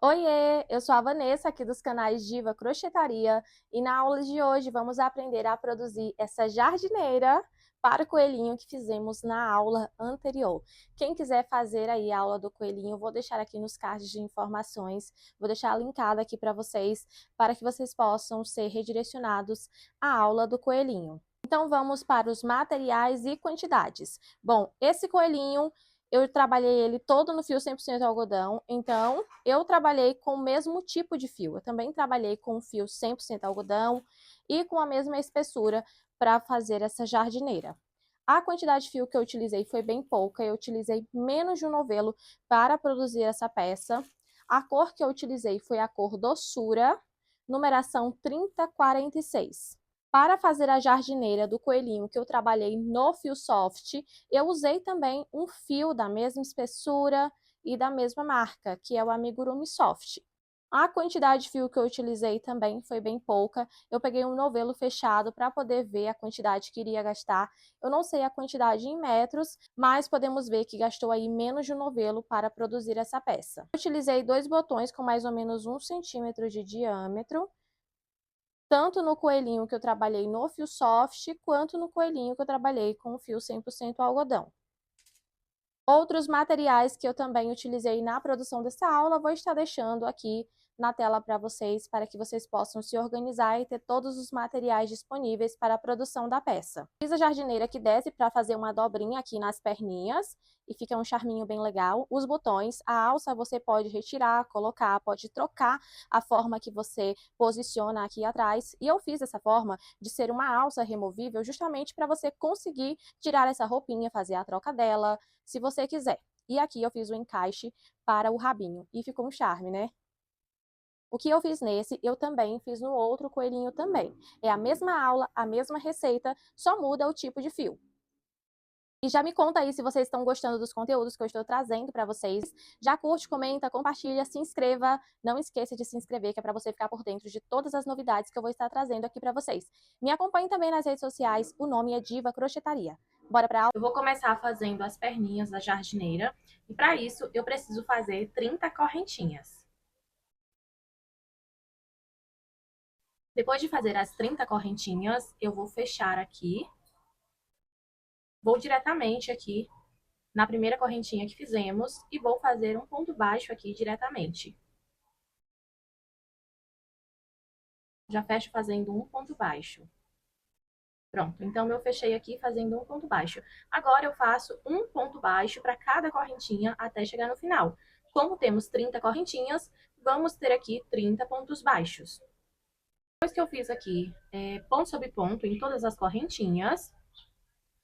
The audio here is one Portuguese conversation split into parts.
Oiê, eu sou a Vanessa aqui dos canais Diva Crochetaria e na aula de hoje vamos aprender a produzir essa jardineira para o coelhinho que fizemos na aula anterior. Quem quiser fazer aí a aula do coelhinho, vou deixar aqui nos cards de informações, vou deixar linkado aqui para que vocês possam ser redirecionados à aula do coelhinho. Então vamos para os materiais e quantidades. Bom, esse coelhinho eu trabalhei ele todo no fio 100% algodão, então eu trabalhei com o mesmo tipo de fio. Eu também trabalhei com o fio 100% algodão e com a mesma espessura para fazer essa jardineira. A quantidade de fio que eu utilizei foi bem pouca, eu utilizei menos de um novelo para produzir essa peça. A cor que eu utilizei foi a cor doçura, numeração 3046. Para fazer a jardineira do coelhinho que eu trabalhei no fio soft, eu usei também um fio da mesma espessura e da mesma marca, que é o Amigurumi Soft. A quantidade de fio que eu utilizei também foi bem pouca. Eu peguei um novelo fechado para poder ver a quantidade que iria gastar. Eu não sei a quantidade em metros, mas podemos ver que gastou aí menos de um novelo para produzir essa peça. Eu utilizei dois botões com mais ou menos 1 centímetro de diâmetro, tanto no coelhinho que eu trabalhei no fio soft, quanto no coelhinho que eu trabalhei com o fio 100% algodão. Outros materiais que eu também utilizei na produção dessa aula, vou estar deixando aqui na tela para que vocês possam se organizar e ter todos os materiais disponíveis para a produção da peça. Fiz a jardineira que desce para fazer uma dobrinha aqui nas perninhas e fica um charminho bem legal. Os botões, a alça você pode retirar, colocar, pode trocar a forma que você posiciona aqui atrás. E eu fiz essa forma de ser uma alça removível justamente para você conseguir tirar essa roupinha, fazer a troca dela, se você quiser. E aqui eu fiz o encaixe para o rabinho e ficou um charme, né? O que eu fiz nesse, eu também fiz no outro coelhinho também. É a mesma aula, a mesma receita, só muda o tipo de fio. E já me conta aí se vocês estão gostando dos conteúdos que eu estou trazendo para vocês. Já curte, comenta, compartilha, se inscreva. Não esqueça de se inscrever, que é para você ficar por dentro de todas as novidades que eu vou estar trazendo aqui para vocês. Me acompanhe também nas redes sociais, o nome é Diva Crochetaria. Bora para a aula? Eu vou começar fazendo as perninhas da jardineira. E para isso, eu preciso fazer 30 correntinhas. Depois de fazer as 30 correntinhas, eu vou fechar aqui. Vou diretamente aqui na primeira correntinha que fizemos e vou fazer um ponto baixo aqui diretamente. Já fecho fazendo um ponto baixo. Pronto, então eu fechei aqui fazendo um ponto baixo. Agora eu faço um ponto baixo para cada correntinha até chegar no final. Como temos 30 correntinhas, vamos ter aqui 30 pontos baixos. Depois que eu fiz aqui ponto sobre ponto em todas as correntinhas,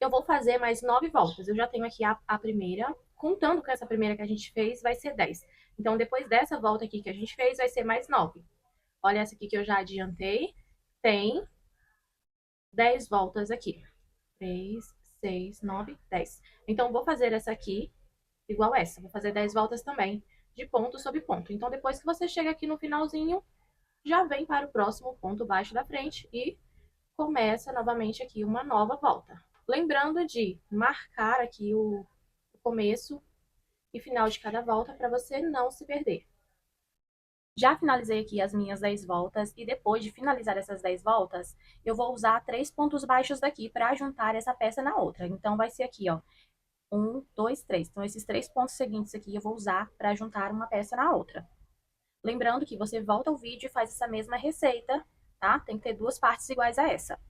eu vou fazer mais 9 voltas. Eu já tenho aqui a primeira, contando com essa primeira que a gente fez, vai ser 10. Então, depois dessa volta aqui que a gente fez, vai ser mais 9. Olha essa aqui que eu já adiantei. Tem 10 voltas aqui. 3, 6, 9, 10. Então, vou fazer essa aqui igual essa. Vou fazer 10 voltas também, de ponto sobre ponto. Então, depois que você chega aqui no finalzinho, já vem para o próximo ponto baixo da frente e começa novamente aqui uma nova volta. Lembrando de marcar aqui o começo e final de cada volta para você não se perder. Já finalizei aqui as minhas 10 voltas e depois de finalizar essas 10 voltas, eu vou usar 3 pontos baixos daqui para juntar essa peça na outra. Então, vai ser aqui, ó, 1, 2, 3. Então, esses 3 pontos seguintes aqui eu vou usar para juntar uma peça na outra. Lembrando que você volta ao vídeo e faz essa mesma receita, tá? Tem que ter duas partes iguais a essa.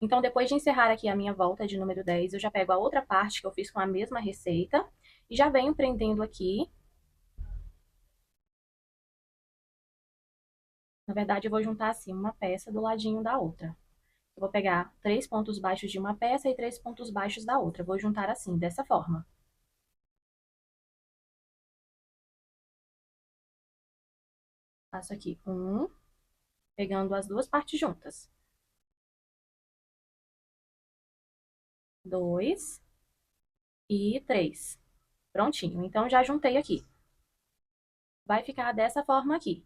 Então, depois de encerrar aqui a minha volta de número 10, eu já pego a outra parte que eu fiz com a mesma receita e já venho prendendo aqui. Na verdade, eu vou juntar assim uma peça do ladinho da outra. Eu vou pegar 3 pontos baixos de uma peça e 3 pontos baixos da outra. Vou juntar assim, dessa forma. Faço aqui um, pegando as duas partes juntas. 2 e 3. Prontinho. Então, já juntei aqui. Vai ficar dessa forma aqui.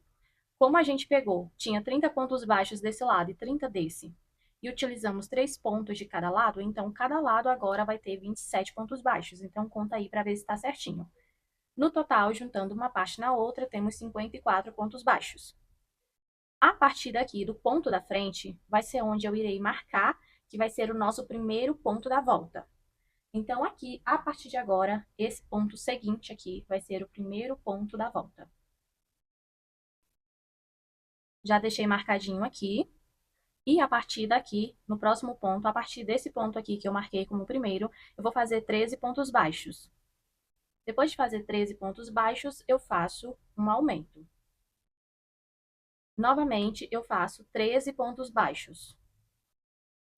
Como a gente pegou, tinha 30 pontos baixos desse lado e 30 desse, e utilizamos 3 pontos de cada lado, então cada lado agora vai ter 27 pontos baixos. Então, conta aí para ver se está certinho. No total, juntando uma parte na outra, temos 54 pontos baixos. A partir daqui, do ponto da frente, vai ser onde eu irei marcar, que vai ser o nosso primeiro ponto da volta. Então, aqui, a partir de agora, esse ponto seguinte aqui vai ser o primeiro ponto da volta. Já deixei marcadinho aqui. E a partir daqui, no próximo ponto, a partir desse ponto aqui que eu marquei como primeiro, eu vou fazer 13 pontos baixos. Depois de fazer 13 pontos baixos, eu faço um aumento. Novamente, eu faço 13 pontos baixos.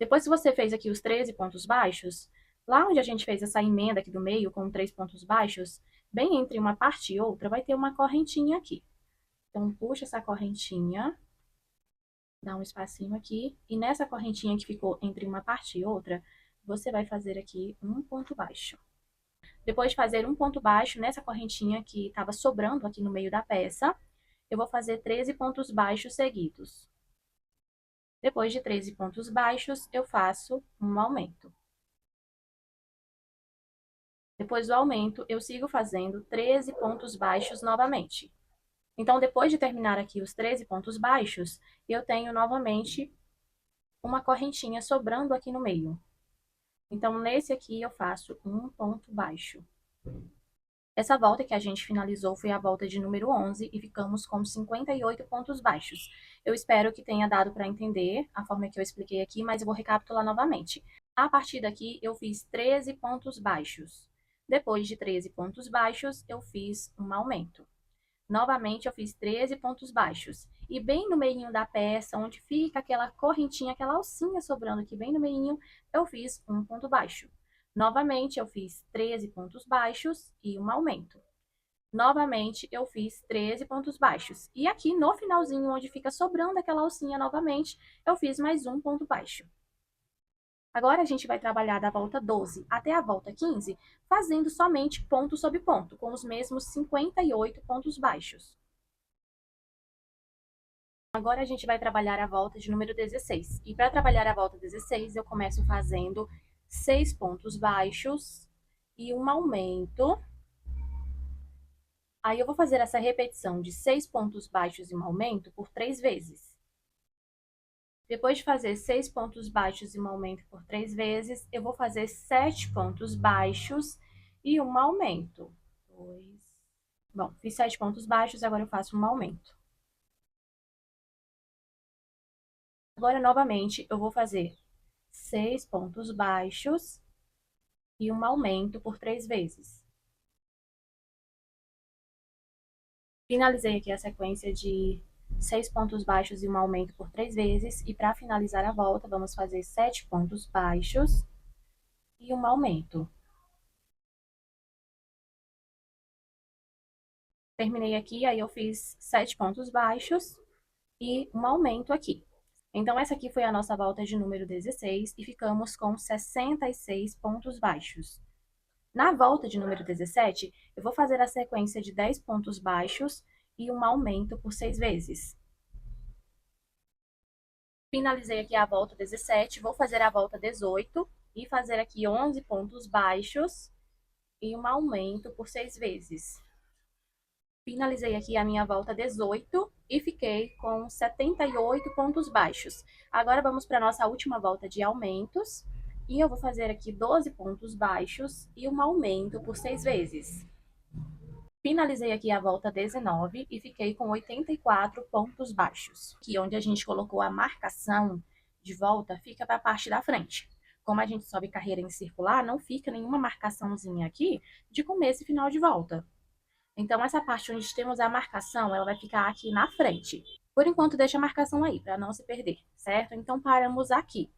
Depois que você fez aqui os 13 pontos baixos, lá onde a gente fez essa emenda aqui do meio com 3 pontos baixos, bem entre uma parte e outra, vai ter uma correntinha aqui. Então, puxa essa correntinha, dá um espacinho aqui, e nessa correntinha que ficou entre uma parte e outra, você vai fazer aqui um ponto baixo. Depois de fazer um ponto baixo nessa correntinha que estava sobrando aqui no meio da peça, eu vou fazer 13 pontos baixos seguidos. Depois de 13 pontos baixos, eu faço um aumento. Depois do aumento, eu sigo fazendo 13 pontos baixos novamente. Então, depois de terminar aqui os 13 pontos baixos, eu tenho novamente uma correntinha sobrando aqui no meio. Então, nesse aqui, eu faço um ponto baixo. Essa volta que a gente finalizou foi a volta de número 11 e ficamos com 58 pontos baixos. Eu espero que tenha dado para entender a forma que eu expliquei aqui, mas eu vou recapitular novamente. A partir daqui, eu fiz 13 pontos baixos. Depois de 13 pontos baixos, eu fiz um aumento. Novamente, eu fiz 13 pontos baixos. E bem no meio da peça, onde fica aquela correntinha, aquela alcinha sobrando aqui bem no meio, eu fiz um ponto baixo. Novamente, eu fiz 13 pontos baixos e um aumento. Novamente, eu fiz 13 pontos baixos. E aqui no finalzinho, onde fica sobrando aquela alcinha novamente, eu fiz mais um ponto baixo. Agora, a gente vai trabalhar da volta 12 até a volta 15, fazendo somente ponto sobre ponto, com os mesmos 58 pontos baixos. Agora, a gente vai trabalhar a volta de número 16. E para trabalhar a volta 16, eu começo fazendo 6 pontos baixos e um aumento. Aí, eu vou fazer essa repetição de 6 pontos baixos e um aumento por 3 vezes. Depois de fazer 6 pontos baixos e um aumento por 3 vezes, eu vou fazer 7 pontos baixos e um aumento. Bom, fiz 7 pontos baixos, agora eu faço um aumento. Agora, novamente, eu vou fazer 6 pontos baixos e um aumento por 3 vezes. Finalizei aqui a sequência de 6 pontos baixos e um aumento por 3 vezes. E para finalizar a volta, vamos fazer 7 pontos baixos e um aumento. Terminei aqui, aí eu fiz 7 pontos baixos e um aumento aqui. Então, essa aqui foi a nossa volta de número 16 e ficamos com 66 pontos baixos. Na volta de número 17, eu vou fazer a sequência de 10 pontos baixos e um aumento por 6 vezes. Finalizei aqui a volta 17, vou fazer a volta 18 e fazer aqui 11 pontos baixos e um aumento por 6 vezes. Finalizei aqui a minha volta 18 e fiquei com 78 pontos baixos. Agora vamos para a nossa última volta de aumentos. E eu vou fazer aqui 12 pontos baixos e um aumento por 6 vezes. Finalizei aqui a volta 19 e fiquei com 84 pontos baixos. Aqui onde a gente colocou a marcação de volta, fica para a parte da frente. Como a gente sobe carreira em circular, não fica nenhuma marcaçãozinha aqui de começo e final de volta. Então, essa parte onde temos a marcação, ela vai ficar aqui na frente. Por enquanto, deixa a marcação aí, para não se perder, certo? Então, paramos aqui.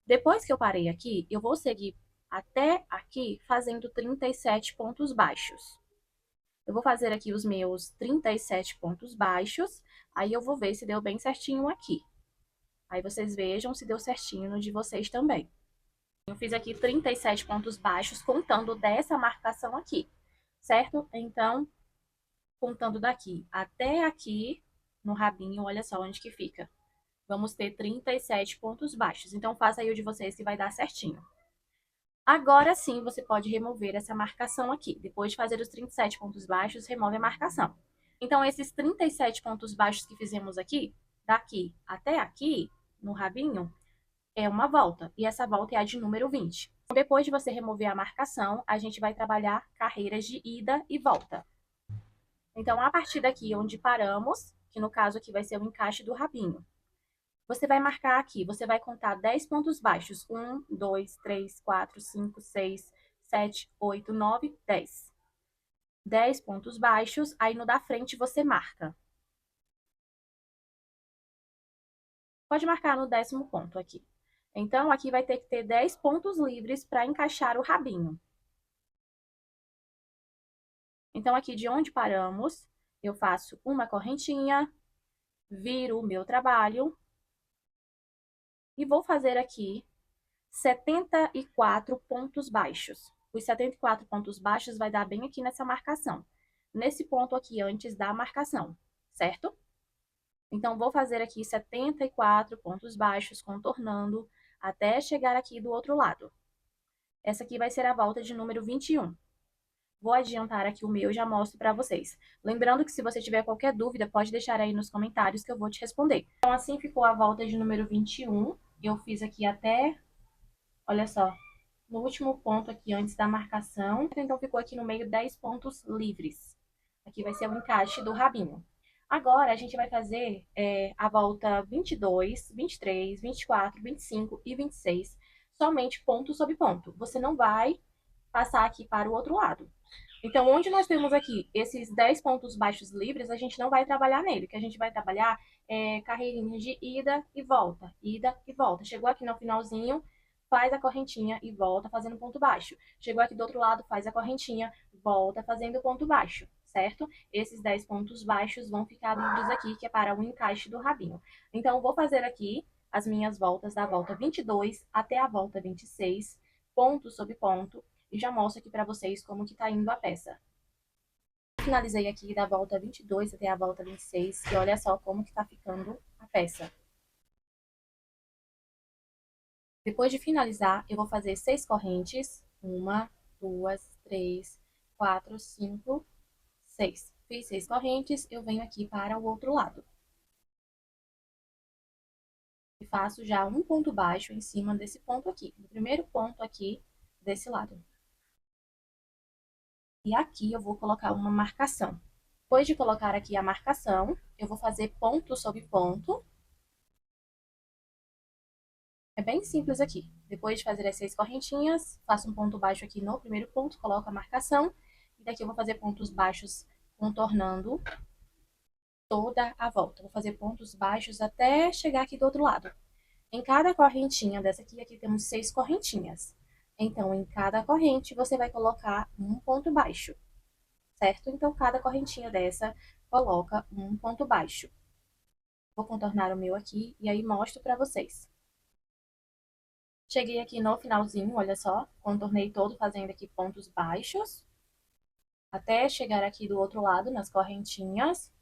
Depois que eu parei aqui, eu vou seguir até aqui fazendo 37 pontos baixos. Eu vou fazer aqui os meus 37 pontos baixos, aí eu vou ver se deu bem certinho aqui. Aí vocês vejam se deu certinho no de vocês também. Eu fiz aqui 37 pontos baixos, contando dessa marcação aqui, certo? Então, contando daqui até aqui, no rabinho, olha só onde que fica. Vamos ter 37 pontos baixos. Então, faça aí o de vocês que vai dar certinho. Agora sim, você pode remover essa marcação aqui. Depois de fazer os 37 pontos baixos, remove a marcação. Então, esses 37 pontos baixos que fizemos aqui, daqui até aqui, no rabinho, é uma volta. E essa volta é a de número 20. Depois de você remover a marcação, a gente vai trabalhar carreiras de ida e volta. Então, a partir daqui onde paramos, que no caso aqui vai ser o encaixe do rabinho, você vai marcar aqui, você vai contar 10 pontos baixos. 1, 2, 3, 4, 5, 6, 7, 8, 9, 10. 10 pontos baixos, aí no da frente você marca. Pode marcar no 10º ponto aqui. Então, aqui vai ter que ter 10 pontos livres para encaixar o rabinho. Então, aqui de onde paramos, eu faço uma correntinha, viro o meu trabalho e vou fazer aqui 74 pontos baixos. Os 74 pontos baixos vai dar bem aqui nessa marcação. Nesse ponto aqui antes da marcação, certo? Então, vou fazer aqui 74 pontos baixos, contornando, até chegar aqui do outro lado. Essa aqui vai ser a volta de número 21. Vou adiantar aqui o meu e já mostro para vocês. Lembrando que se você tiver qualquer dúvida, pode deixar aí nos comentários que eu vou te responder. Então, assim ficou a volta de número 21. Eu fiz aqui até, olha só, no último ponto aqui antes da marcação. Então, ficou aqui no meio 10 pontos livres. Aqui vai ser o encaixe do rabinho. Agora, a gente vai fazer a volta 22, 23, 24, 25 e 26, somente ponto sobre ponto. Você não vai passar aqui para o outro lado. Então, onde nós temos aqui esses 10 pontos baixos livres, a gente não vai trabalhar nele. O que a gente vai trabalhar é carreirinhas de ida e volta, ida e volta. Chegou aqui no finalzinho, faz a correntinha e volta fazendo ponto baixo. Chegou aqui do outro lado, faz a correntinha, volta fazendo ponto baixo, certo? Esses 10 pontos baixos vão ficar livres aqui, que é para o encaixe do rabinho. Então, vou fazer aqui as minhas voltas da volta 22 até a volta 26, ponto sobre ponto, e já mostro aqui para vocês como que tá indo a peça. Finalizei aqui da volta 22 até a volta 26 e olha só como que tá ficando a peça. Depois de finalizar, eu vou fazer 6 correntes. 1, 2, 3, 4, 5, 6. Fiz 6 correntes, eu venho aqui para o outro lado. E faço já um ponto baixo em cima desse ponto aqui. O primeiro ponto aqui desse lado. E aqui eu vou colocar uma marcação. Depois de colocar aqui a marcação, eu vou fazer ponto sobre ponto. É bem simples aqui. Depois de fazer as 6 correntinhas, faço um ponto baixo aqui no primeiro ponto, coloco a marcação. E daqui eu vou fazer pontos baixos contornando toda a volta. Vou fazer pontos baixos até chegar aqui do outro lado. Em cada correntinha dessa aqui temos 6 correntinhas. Então, em cada corrente, você vai colocar um ponto baixo, certo? Então, cada correntinha dessa coloca um ponto baixo. Vou contornar o meu aqui e aí mostro pra vocês. Cheguei aqui no finalzinho, olha só, contornei todo fazendo aqui pontos baixos, até chegar aqui do outro lado, nas correntinhas.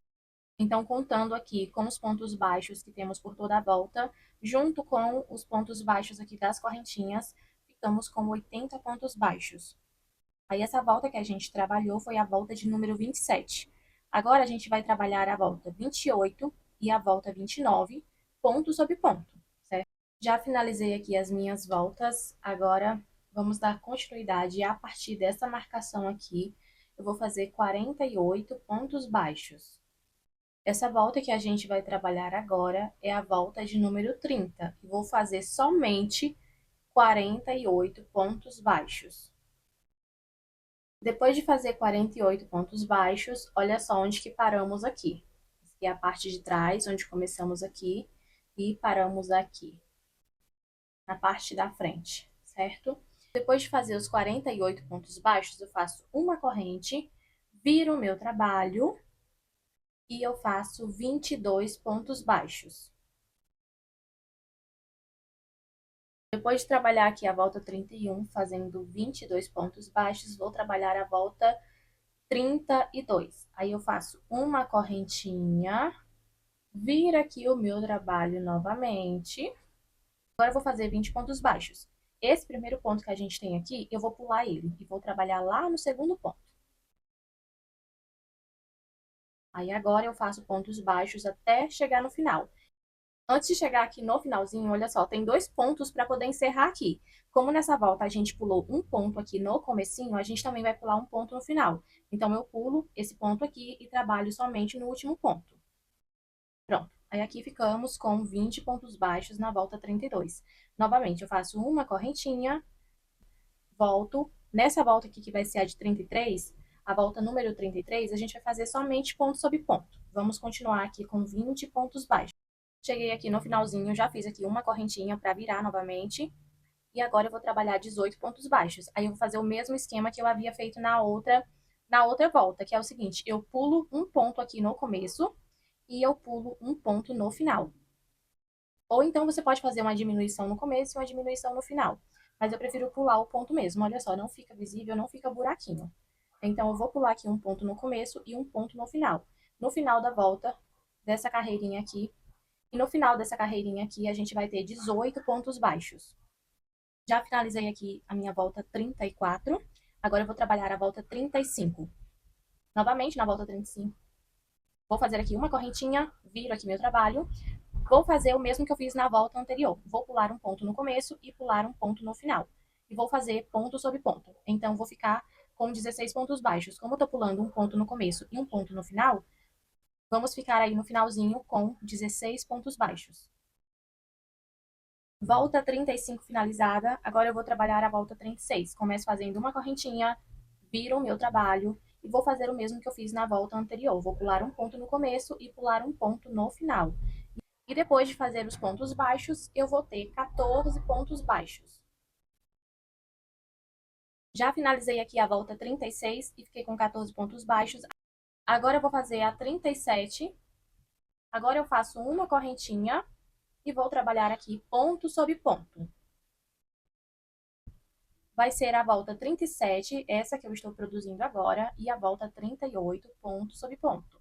Então, contando aqui com os pontos baixos que temos por toda a volta, junto com os pontos baixos aqui das correntinhas, ficamos com 80 pontos baixos. Aí, essa volta que a gente trabalhou foi a volta de número 27. Agora, a gente vai trabalhar a volta 28 e a volta 29, ponto sobre ponto, certo? Já finalizei aqui as minhas voltas, agora vamos dar continuidade a partir dessa marcação aqui. Eu vou fazer 48 pontos baixos. Essa volta que a gente vai trabalhar agora é a volta de número 30. E vou fazer somente 48 pontos baixos. Depois de fazer 48 pontos baixos, olha só onde que paramos aqui. Aqui é a parte de trás, onde começamos aqui e paramos aqui, na parte da frente, certo? Depois de fazer os 48 pontos baixos, eu faço uma corrente, viro o meu trabalho e eu faço 22 pontos baixos. Depois de trabalhar aqui a volta 31, fazendo 22 pontos baixos, vou trabalhar a volta 32. Aí eu faço uma correntinha, viro aqui o meu trabalho novamente. Agora eu vou fazer 20 pontos baixos. Esse primeiro ponto que a gente tem aqui, eu vou pular ele e vou trabalhar lá no segundo ponto. Aí agora eu faço pontos baixos até chegar no final. Antes de chegar aqui no finalzinho, olha só, tem 2 pontos para poder encerrar aqui. Como nessa volta a gente pulou um ponto aqui no comecinho, a gente também vai pular um ponto no final. Então eu pulo esse ponto aqui e trabalho somente no último ponto. Pronto. Aí aqui ficamos com 20 pontos baixos na volta 32. Novamente, eu faço uma correntinha, volto. Nessa volta aqui, que vai ser a de 33, a volta número 33, a gente vai fazer somente ponto sobre ponto. Vamos continuar aqui com 20 pontos baixos. Cheguei aqui no finalzinho, já fiz aqui uma correntinha para virar novamente. E agora eu vou trabalhar 18 pontos baixos. Aí eu vou fazer o mesmo esquema que eu havia feito na outra volta, que é o seguinte, eu pulo um ponto aqui no começo e eu pulo um ponto no final. Ou então você pode fazer uma diminuição no começo e uma diminuição no final. Mas eu prefiro pular o ponto mesmo. Olha só, não fica visível, não fica buraquinho. Então eu vou pular aqui um ponto no começo e um ponto no final. No final da volta dessa carreirinha aqui, e no final dessa carreirinha aqui, a gente vai ter 18 pontos baixos. Já finalizei aqui a minha volta 34. Agora eu vou trabalhar a volta 35. Novamente, na volta 35, vou fazer aqui uma correntinha, viro aqui meu trabalho. Vou fazer o mesmo que eu fiz na volta anterior. Vou pular um ponto no começo e pular um ponto no final. E vou fazer ponto sobre ponto. Então, vou ficar com 16 pontos baixos. Como eu tô pulando um ponto no começo e um ponto no final, vamos ficar aí no finalzinho com 16 pontos baixos. Volta 35 finalizada, agora eu vou trabalhar a volta 36. Começo fazendo uma correntinha, viro o meu trabalho e vou fazer o mesmo que eu fiz na volta anterior. Vou pular um ponto no começo e pular um ponto no final. E depois de fazer os pontos baixos, eu vou ter 14 pontos baixos. Já finalizei aqui a volta 36 e fiquei com 14 pontos baixos. Agora eu vou fazer a 37. Agora eu faço uma correntinha e vou trabalhar aqui ponto sobre ponto. Vai ser a volta 37, essa que eu estou produzindo agora, e a volta 38, ponto sobre ponto.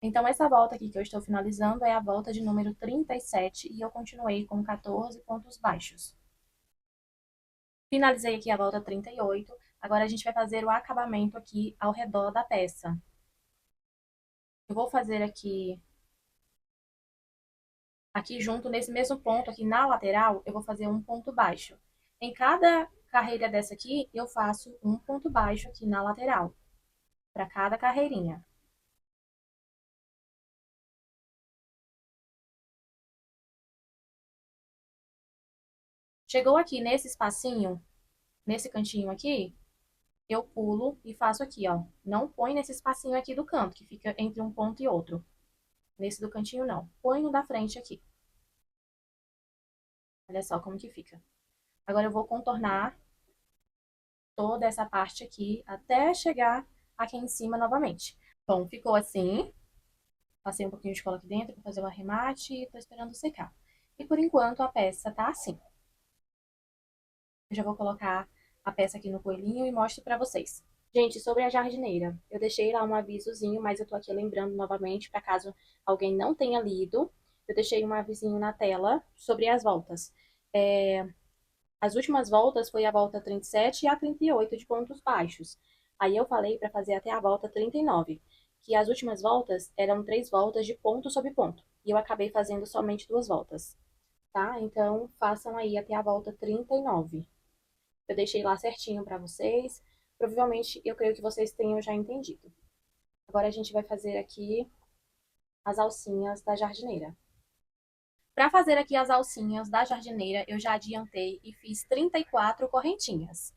Então, essa volta aqui que eu estou finalizando é a volta de número 37 e eu continuei com 14 pontos baixos. Finalizei aqui a volta 38, agora a gente vai fazer o acabamento aqui ao redor da peça. Eu vou fazer aqui junto, nesse mesmo ponto, aqui na lateral, eu vou fazer um ponto baixo. Em cada carreira dessa aqui, eu faço um ponto baixo aqui na lateral, para cada carreirinha. Chegou aqui nesse espacinho, nesse cantinho aqui, eu pulo e faço aqui, ó. Não põe nesse espacinho aqui do canto, que fica entre um ponto e outro. Nesse do cantinho, não. Põe no da frente aqui. Olha só como que fica. Agora eu vou contornar toda essa parte aqui até chegar aqui em cima novamente. Bom, ficou assim. Passei um pouquinho de cola aqui dentro para fazer o arremate e tô esperando secar. E por enquanto a peça tá assim. Eu já vou colocar a peça aqui no coelhinho e mostro pra vocês. Gente, sobre a jardineira, eu deixei lá um avisozinho, mas eu tô aqui lembrando novamente, para caso alguém não tenha lido, eu deixei um avisinho na tela sobre as voltas. As últimas voltas foi a volta 37 e a 38 de pontos baixos. Aí eu falei para fazer até a volta 39, que as últimas voltas eram 3 voltas de ponto sobre ponto, e eu acabei fazendo somente 2 voltas, tá? Então, façam aí até a volta 39. Eu deixei lá certinho para vocês. Provavelmente, eu creio que vocês tenham já entendido. Agora a gente vai fazer aqui as alcinhas da jardineira. Para fazer aqui as alcinhas da jardineira, eu já adiantei e fiz 34 correntinhas.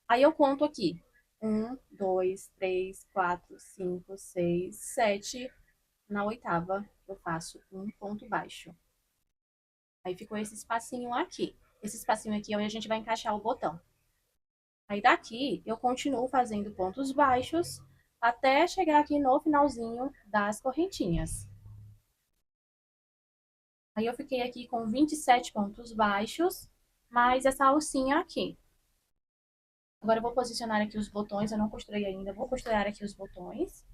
Aí eu conto aqui. 1, 2, 3, 4, 5, 6, 7. Na oitava, eu faço um ponto baixo. Aí ficou esse espacinho aqui. Esse espacinho aqui é onde a gente vai encaixar o botão. Aí daqui eu continuo fazendo pontos baixos até chegar aqui no finalzinho das correntinhas. Aí eu fiquei aqui com 27 pontos baixos, mais essa alcinha aqui. Agora eu vou posicionar aqui os botões, eu não costurei ainda, vou costurar aqui os botões.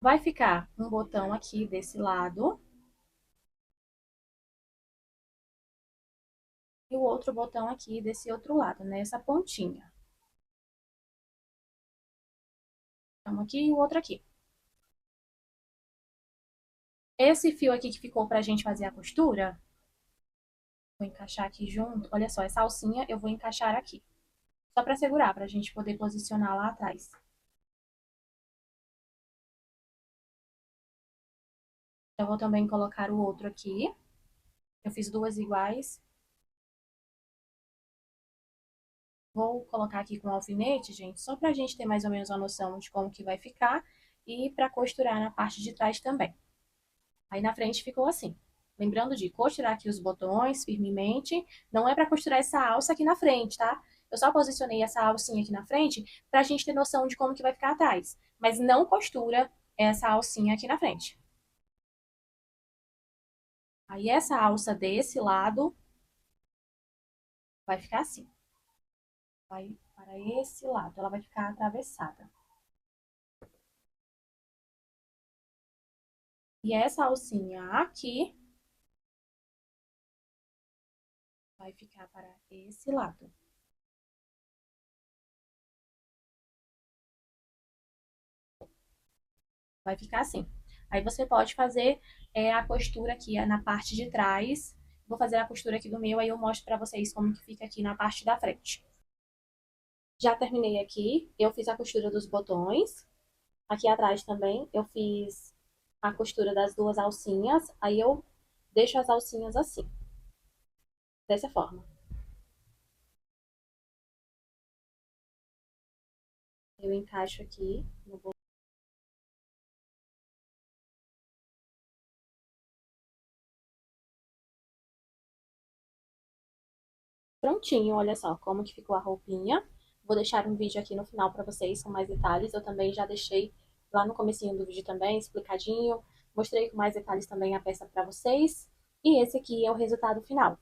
Vai ficar um botão aqui desse lado e o outro botão aqui desse outro lado, nessa pontinha. Um aqui e o outro aqui. Esse fio aqui que ficou pra gente fazer a costura, vou encaixar aqui junto. Olha só, essa alcinha eu vou encaixar aqui. Só pra segurar, pra gente poder posicionar lá atrás. Eu vou também colocar o outro aqui. Eu fiz duas iguais. Vou colocar aqui com alfinete, gente, só pra gente ter mais ou menos uma noção de como que vai ficar. E pra costurar na parte de trás também. Aí na frente ficou assim. Lembrando de costurar aqui os botões firmemente. Não é para costurar essa alça aqui na frente, tá? Eu só posicionei essa alcinha aqui na frente pra gente ter noção de como que vai ficar atrás. Mas não costura essa alcinha aqui na frente. Aí essa alça desse lado vai ficar assim. Vai para esse lado, ela vai ficar atravessada. E essa alcinha aqui vai ficar para esse lado. Vai ficar assim. Aí você pode fazer a costura aqui na parte de trás. Vou fazer a costura aqui do meu, aí eu mostro pra vocês como que fica aqui na parte da frente. Já terminei aqui, eu fiz a costura dos botões. Aqui atrás também eu fiz a costura das duas alcinhas. Aí eu deixo as alcinhas assim, dessa forma. Eu encaixo aqui no botão. Prontinho, olha só como que ficou a roupinha. Vou deixar um vídeo aqui no final para vocês com mais detalhes. Eu também já deixei lá no comecinho do vídeo também, explicadinho. Mostrei com mais detalhes também a peça para vocês. E esse aqui é o resultado final.